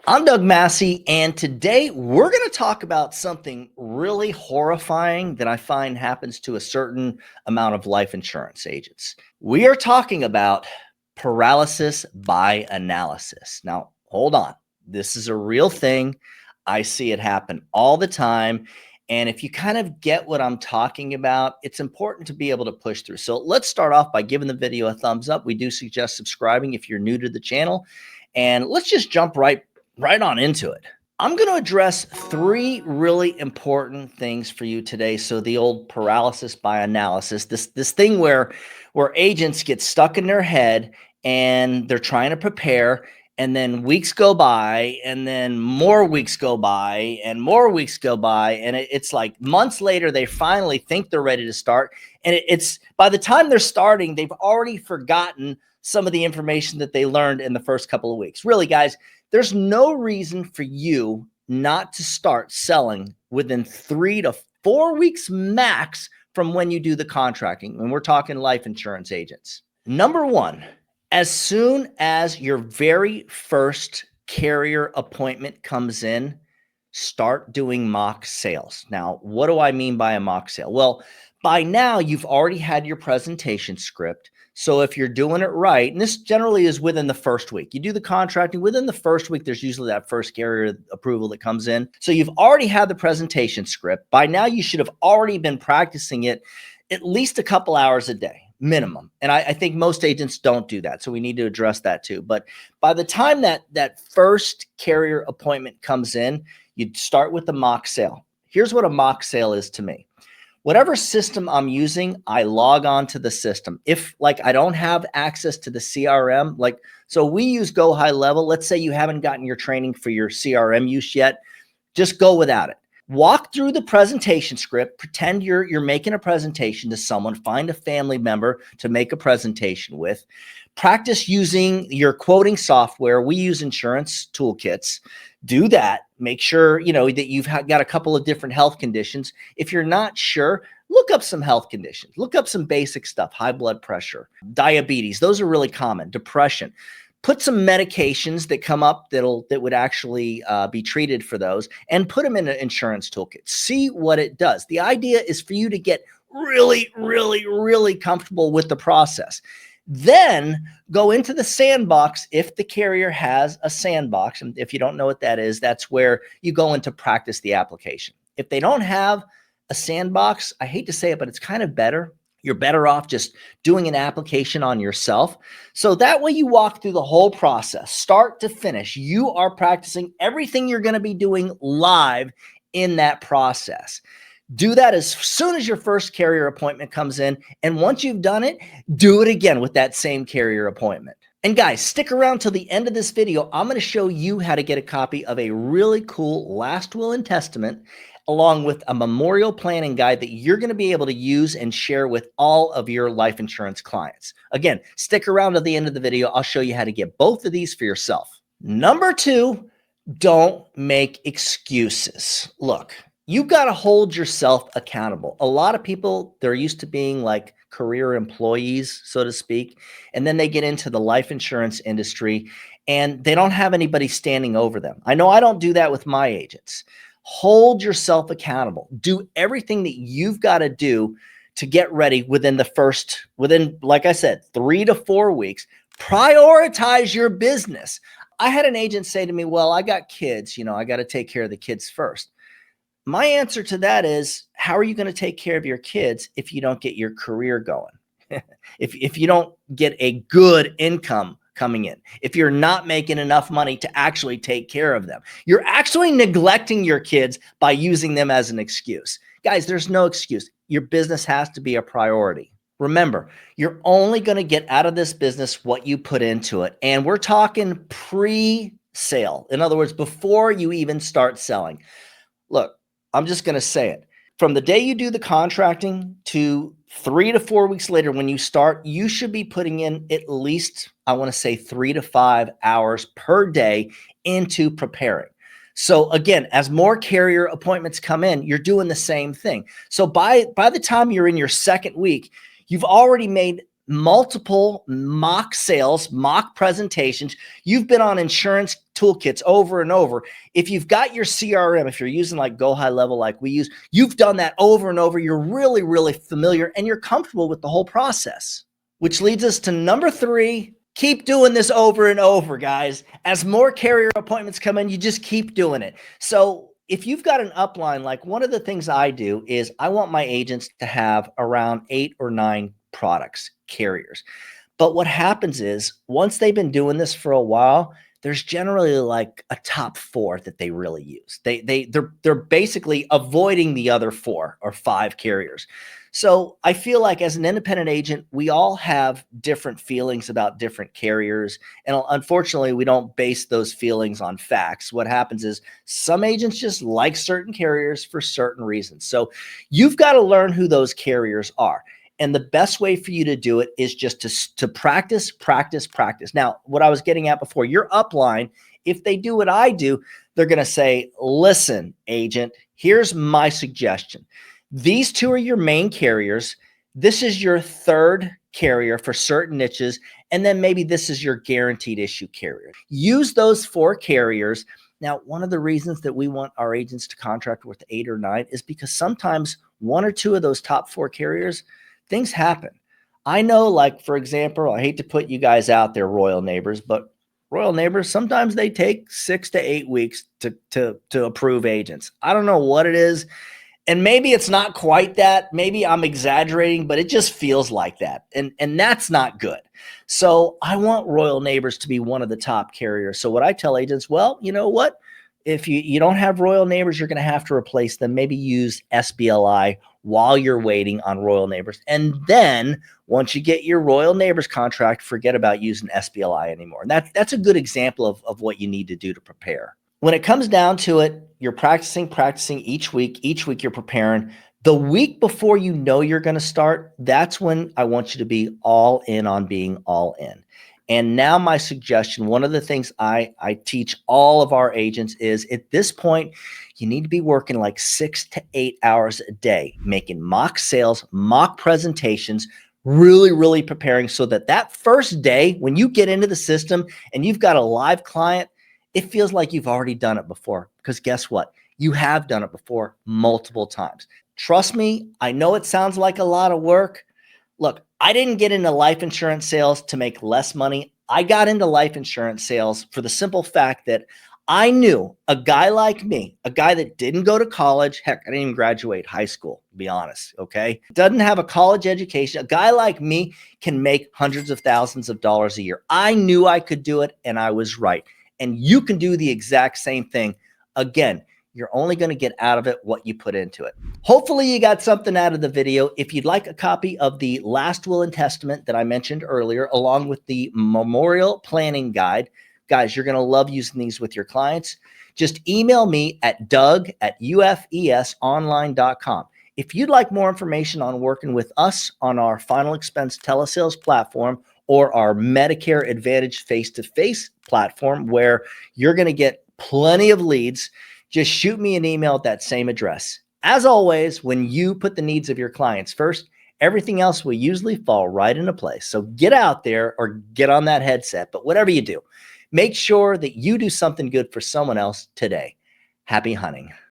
I'm Doug Massi, and today we're going to talk about something really horrifying that I find happens to a certain amount of life insurance agents. We are talking about paralysis by analysis. Now, hold on. This is a real thing. I see it happen all the time. And if you kind of get what I'm talking about, it's important to be able to push through. So let's start off by giving the video a thumbs up. We do suggest subscribing if you're new to the channel. And let's just jump right on into it. I'm going to address three really important things for you today. So the old paralysis by analysis, this thing where agents get stuck in their head and they're trying to prepare, and then weeks go by, and then more weeks go by, and more weeks go by, and it's like months later they finally think they're ready to start, and it's by the time they're starting, they've already forgotten some of the information that they learned in the first couple of weeks. Really, guys, there's no reason for you not to start selling within 3 to 4 weeks max from when you do the contracting. And we're talking life insurance agents. Number one, as soon as your very first carrier appointment comes in, start doing mock sales. Now, what do I mean by a mock sale? Well, by now you've already had your presentation script. So if you're doing it right, and this generally is within the first week, you do the contracting within the first week, there's usually that first carrier approval that comes in. So you've already had the presentation script. By now you should have already been practicing it at least a couple hours a day minimum. And I think most agents don't do that. So we need to address that too. But by the time that first carrier appointment comes in, you'd start with the mock sale. Here's what a mock sale is to me. Whatever system I'm using, I log on to the system. If like I don't have access to the CRM, like, so we use Go High Level. Let's say you haven't gotten your training for your CRM use yet, just go without it. Walk through the presentation script, pretend you're making a presentation to someone, find a family member to make a presentation with, practice using your quoting software. We use insurance toolkits. Do that. Make sure, that you've got a couple of different health conditions. If you're not sure, look up some health conditions, look up some basic stuff, high blood pressure, diabetes. Those are really common, depression. Put some medications that come up that would actually be treated for those, and put them in an insurance toolkit. See what it does. The idea is for you to get really, really, really comfortable with the process. Then go into the sandbox if the carrier has a sandbox. And if you don't know what that is, that's where you go into practice the application. If they don't have a sandbox, I hate to say it, but it's kind of better. You're better off just doing an application on yourself. So that way you walk through the whole process, start to finish. You are practicing everything you're going to be doing live in that process. Do that as soon as your first carrier appointment comes in. And once you've done it, do it again with that same carrier appointment. And guys, stick around till the end of this video. I'm going to show you how to get a copy of a really cool last will and testament, along with a memorial planning guide that you're going to be able to use and share with all of your life insurance clients. Again, stick around to the end of the video. I'll show you how to get both of these for yourself. Number two, don't make excuses. Look, you've got to hold yourself accountable. A lot of people, they're used to being like career employees, so to speak, and then they get into the life insurance industry and they don't have anybody standing over them. I know I don't do that with my agents. Hold yourself accountable. Do everything that you've got to do to get ready within, like I said, 3 to 4 weeks. Prioritize your business. I had an agent say to me, well, I got kids, I got to take care of the kids first. My answer to that is, how are you going to take care of your kids if you don't get your career going? if you don't get a good income coming in, if you're not making enough money to actually take care of them, you're actually neglecting your kids by using them as an excuse. Guys, there's no excuse. Your business has to be a priority. Remember, you're only going to get out of this business what you put into it. And we're talking pre-sale. In other words, before you even start selling. Look, I'm just going to say it. From the day you do the contracting to 3 to 4 weeks later when you start, you should be putting in at least, I want to say 3 to 5 hours per day into preparing. So again, as more carrier appointments come in, you're doing the same thing. So by the time you're in your second week, you've already made multiple mock sales, mock presentations. You've been on insurance toolkits over and over. If you've got your CRM, if you're using like Go High Level like we use, you've done that over and over. You're really, really familiar and you're comfortable with the whole process, which leads us to number 3. Keep doing this over and over, guys. As more carrier appointments come in, you just keep doing it. So if you've got an upline, like one of the things I do is I want my agents to have around 8 or 9 products, carriers. But what happens is once they've been doing this for a while, there's generally like a top 4 that they really use. They're basically avoiding the other 4 or 5 carriers. So I feel like as an independent agent, we all have different feelings about different carriers. And unfortunately, we don't base those feelings on facts. What happens is some agents just like certain carriers for certain reasons. So you've got to learn who those carriers are. And the best way for you to do it is just to practice, practice, practice. Now, what I was getting at before, your upline, if they do what I do, they're going to say, listen, agent, here's my suggestion. These 2 are your main carriers. This is your 3rd carrier for certain niches. And then maybe this is your guaranteed issue carrier. Use those 4 carriers. Now, one of the reasons that we want our agents to contract with 8 or 9 is because sometimes 1 or 2 of those top 4 carriers, things happen. I know, like, for example, I hate to put you guys out there, Royal Neighbors, but Royal Neighbors, sometimes they take 6 to 8 weeks to approve agents. I don't know what it is. And maybe it's not quite that. Maybe I'm exaggerating, but it just feels like that. And that's not good. So I want Royal Neighbors to be one of the top carriers. So what I tell agents, well, you know what? If you don't have Royal Neighbors, you're going to have to replace them. Maybe use SBLI while you're waiting on Royal Neighbors. And then once you get your Royal Neighbors contract, forget about using SBLI anymore. And that's a good example of what you need to do to prepare. When it comes down to it, you're practicing each week. Each week you're preparing. The week before you know you're going to start, that's when I want you to be all in on being all in. And now my suggestion, one of the things I teach all of our agents is at this point, you need to be working like 6 to 8 hours a day, making mock sales, mock presentations, really, really preparing so that first day when you get into the system and you've got a live client, it feels like you've already done it before, because guess what? You have done it before multiple times. Trust me, I know it sounds like a lot of work. Look, I didn't get into life insurance sales to make less money. I got into life insurance sales for the simple fact that I knew a guy like me, a guy that didn't go to college. Heck, I didn't even graduate high school, to be honest, okay? Doesn't have a college education. A guy like me can make hundreds of thousands of dollars a year. I knew I could do it, and I was right. And you can do the exact same thing. Again, you're only going to get out of it what you put into it. Hopefully you got something out of the video. If you'd like a copy of the Last Will and Testament that I mentioned earlier, along with the Memorial Planning Guide, guys, you're going to love using these with your clients. Just email me at doug@ufesonline.com. If you'd like more information on working with us on our final expense telesales platform, or our Medicare Advantage face-to-face platform, where you're going to get plenty of leads, just shoot me an email at that same address. As always, when you put the needs of your clients first, everything else will usually fall right into place. So get out there or get on that headset. But whatever you do, make sure that you do something good for someone else today. Happy hunting.